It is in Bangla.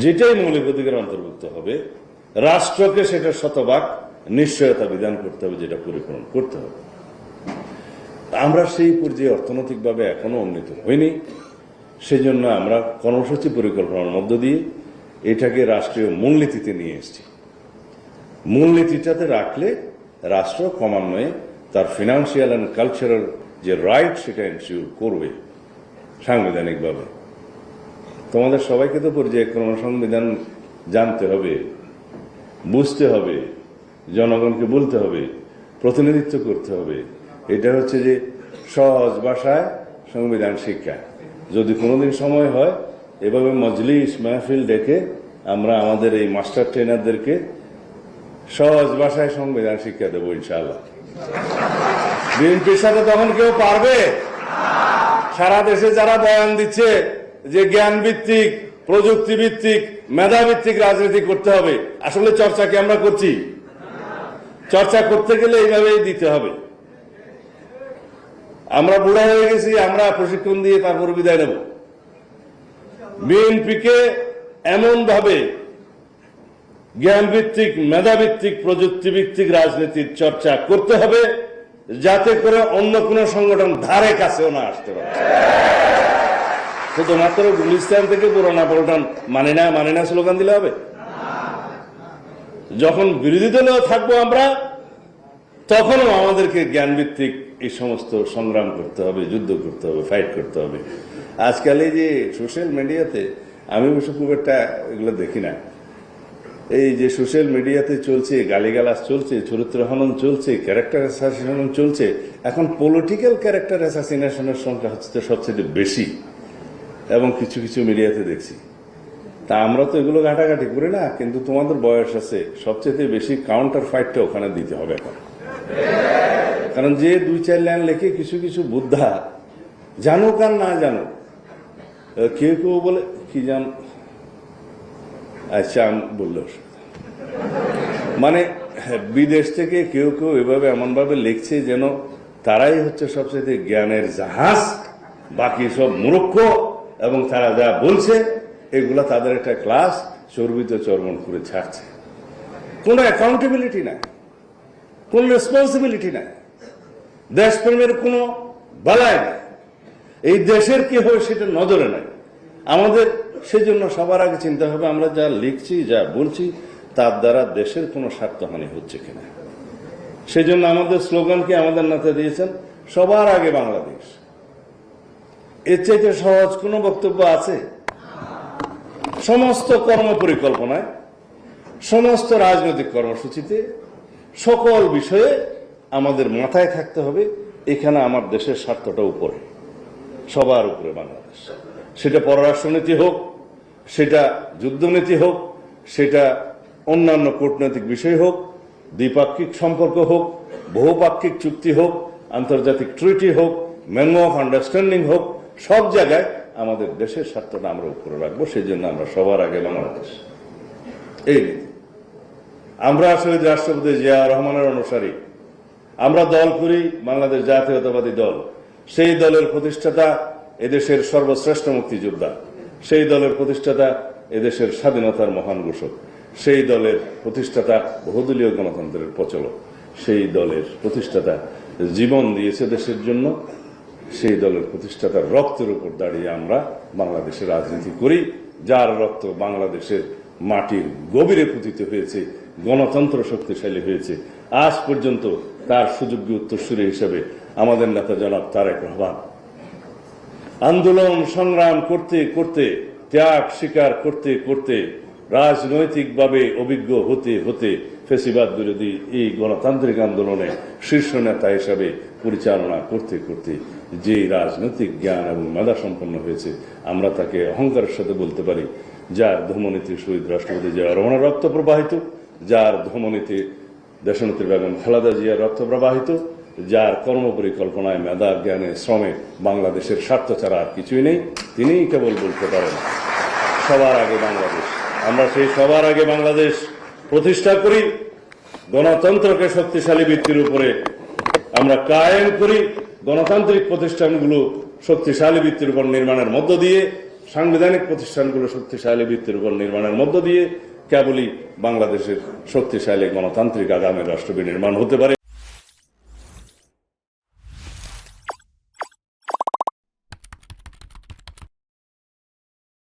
যেটাই মৌলিক অধিকার অন্তর্ভুক্ত হবে, রাষ্ট্রকে সেটা শতভাগ নিশ্চয়তা বিধান করতে হবে, যেটা পরিপূরণ করতে হবে। আমরা সেই পর্যায়ে অর্থনৈতিকভাবে এখনো উন্নীত হইনি। সেজন্য আমরা কর্মসূচি পরিকল্পনার মধ্য দিয়ে এটাকে রাষ্ট্রীয় মূলনীতিতে নিয়ে এসেছি। মূলনীতিটাতে রাখলে রাষ্ট্র ক্রমান্বয়ে তার ফিনান্সিয়াল অ্যান্ড কালচারাল যে রাইট সেটা এনশিওর করবে সাংবিধানিকভাবে। তোমাদের সবাইকে তো পর্যায়ক্রমে সংবিধান জানতে হবে, বুঝতে হবে, জনগণকে বলতে হবে, প্রতিনিধিত্ব করতে হবে। এটা হচ্ছে যে সহজ ভাষায় সংবিধান শিক্ষা। যদি কোনোদিন সময় হয়, এভাবে মজলিস মাহফিল ডেকে আমরা আমাদের এই মাস্টার ট্রেনারদেরকে সহজ ভাষায় সংবিধান শিক্ষা দেবো ইনশাআল্লাহ। বিএনপির সাথে তখন কেউ পারবে? সারা দেশে যারা বয়ান দিচ্ছে যে জ্ঞান ভিত্তিক, প্রযুক্তি ভিত্তিক, মেধা ভিত্তিক রাজনীতি করতে হবে, আসলে চর্চা কি আমরা করছি? চর্চা করতে গেলে এইভাবেই দিতে হবে। আমরা বুড়া হয়ে গেছি, আমরা প্রশিক্ষণ দিয়ে তারপর বিদায় নেব। বিএনপিকে এমন ভাবে জ্ঞান ভিত্তিক, মেধা ভিত্তিক, প্রযুক্তি ভিত্তিক রাজনীতির চর্চা করতে হবে যাতে করে অন্য কোন সংগঠন ধারে কাছেও না আসতে পারে। শুধুমাত্র গুলিস্তান থেকে পুরানা পল্টন মানি না স্লোগান দিলে হবে? যখন বিরোধী দলেও থাকবো আমরা, তখনও আমাদেরকে জ্ঞান ভিত্তিক এই সমস্ত সংগ্রাম করতে হবে, যুদ্ধ করতে হবে, ফাইট করতে হবে। আজকাল এই যে সোশ্যাল মিডিয়াতে, আমি অবশ্য খুব একটা এগুলো দেখি না, এই যে সোশ্যাল মিডিয়াতে চলছে, গালিগালাজ চলছে, চরিত্র হনন চলছে, ক্যারেক্টার অ্যাসাসিনেশন চলছে। এখন পলিটিক্যাল ক্যারেক্টার অ্যাসাসিনেশনের সংখ্যা হচ্ছে সবচেয়ে বেশি, এবং কিছু কিছু মিডিয়াতে দেখছি। তা আমরা তো এগুলো ঘাটাঘাটি করি না, কিন্তু তোমাদের বয়স আছে, সবচেয়ে বেশি কাউন্টার ফাইটটা ওখানে দিতে হবে এখন। কারণ যে 2-4 লাইন লেখে কিছু কিছু বুদ্ধা, জানুক আর না জানুক, কেউ কেউ বলে কি জান, আচ্ছা আমি বললে মানে বিদেশ থেকে কেউ কেউ এভাবে এমন ভাবে লিখছে যেন তারাই হচ্ছে সবচেয়ে জ্ঞানের জাহাজ, বাকি সব মূর্খ, এবং তারা যা বলছে এগুলা তাদের একটা ক্লাস চর্বিত চর্বণ করে ছাড়ছে। কোনো অ্যাকাউন্টেবিলিটি নাই, কোন রেসপন্সিবিলিটি নাই, দেশপ্রেমের কোনো বালাই নাই, এই দেশের কি হবে সেটা নজরে নাই। আমাদের সেজন্য সবার আগে চিন্তা হবে আমরা যা লিখছি, যা বলছি, তার দ্বারা দেশের কোনো স্বার্থহানি হচ্ছে কিনা। সেজন্য আমাদের স্লোগানকে আমাদের নেতা দিয়েছেন, সবার আগে বাংলাদেশ। এর চাইতে সহজ কোনো বক্তব্য আছে? সমস্ত কর্ম পরিকল্পনায়, সমস্ত রাজনৈতিক কর্মসূচিতে, সকল বিষয়ে আমাদের মাথায় থাকতে হবে এখানে আমার দেশের স্বার্থটা উপরে, সবার উপরে বাংলাদেশ। সেটা পররাষ্ট্রনীতি হোক, সেটা যুদ্ধনীতি হোক, সেটা অন্যান্য কূটনৈতিক বিষয় হোক, দ্বিপাক্ষিক সম্পর্ক হোক, বহুপাক্ষিক চুক্তি হোক, আন্তর্জাতিক ট্রিটি হোক, মেমো অফ আন্ডারস্ট্যান্ডিং হোক, সব জায়গায় আমাদের দেশের স্বার্থটা আমরা উপরে রাখবো। সেই জন্য আমরা সবার আগে বাংলাদেশ। এই আমরা আসলে রাষ্ট্রপতি জিয়া রহমানের অনুসারী। আমরা দল করি বাংলাদেশ জাতীয়তাবাদী দল। সেই দলের প্রতিষ্ঠাতা এদেশের সর্বশ্রেষ্ঠ মুক্তিযোদ্ধা, সেই দলের প্রতিষ্ঠাতা এদেশের স্বাধীনতার মহান ঘোষক, সেই দলের প্রতিষ্ঠাতা বহুদলীয় গণতন্ত্রের প্রচলক, সেই দলের প্রতিষ্ঠাতা জীবন দিয়েছে দেশের জন্য, সেই দলের প্রতিষ্ঠাতার রক্তের উপর দাঁড়িয়ে আমরা বাংলাদেশের রাজনীতি করি, যার রক্ত বাংলাদেশের মাটির গভীরে পতিত হয়েছে, গণতন্ত্র শক্তিশালী হয়েছে। আজ পর্যন্ত তার সুযোগ্য উত্তরসূরি হিসেবে আমাদের নেতা জনাব তারেক রহমান আন্দোলন সংগ্রাম করতে করতে, ত্যাগ স্বীকার করতে করতে, রাজনৈতিকভাবে অভিজ্ঞ হতে হতে, ফ্যাসিবাদ বিরোধী এই গণতান্ত্রিক আন্দোলনে শীর্ষ নেতা হিসাবে পরিচালনা করতে করতে যে রাজনৈতিক জ্ঞান এবং মেধা সম্পন্ন হয়েছে, আমরা তাকে অহংকারের সাথে বলতে পারি, যার ধমনীতে শহীদ রাষ্ট্রপতি জিয়া রহমানের রক্ত প্রবাহিত, যার ধমনীতে দেশনেত্রী বেগম খালেদা জিয়ার রক্ত প্রবাহিত, যার কর্মপরিকল্পনায়, মেধা, জ্ঞানে, শ্রমে বাংলাদেশের স্বার্থ ছাড়া আর কিছুই নেই, তিনিই কেবল বলতে পারেন সবার আগে বাংলাদেশ। আমরা সেই সবার আগে বাংলাদেশ প্রতিষ্ঠা করি, গণতন্ত্রকে শক্তিশালী ভিত্তির উপরে আমরা কায়েম করি, গণতান্ত্রিক প্রতিষ্ঠানগুলো শক্তিশালী ভিত্তির উপর নির্মাণের মধ্য দিয়ে সাংবিধানিক প্রতিষ্ঠানগুলো শক্তিশালী ভিত্তির উপর নির্মাণের মধ্য দিয়ে কেবলই বাংলাদেশের শক্তিশালী গণতান্ত্রিক আগামী রাষ্ট্র বিনির্মাণ হতে পারে।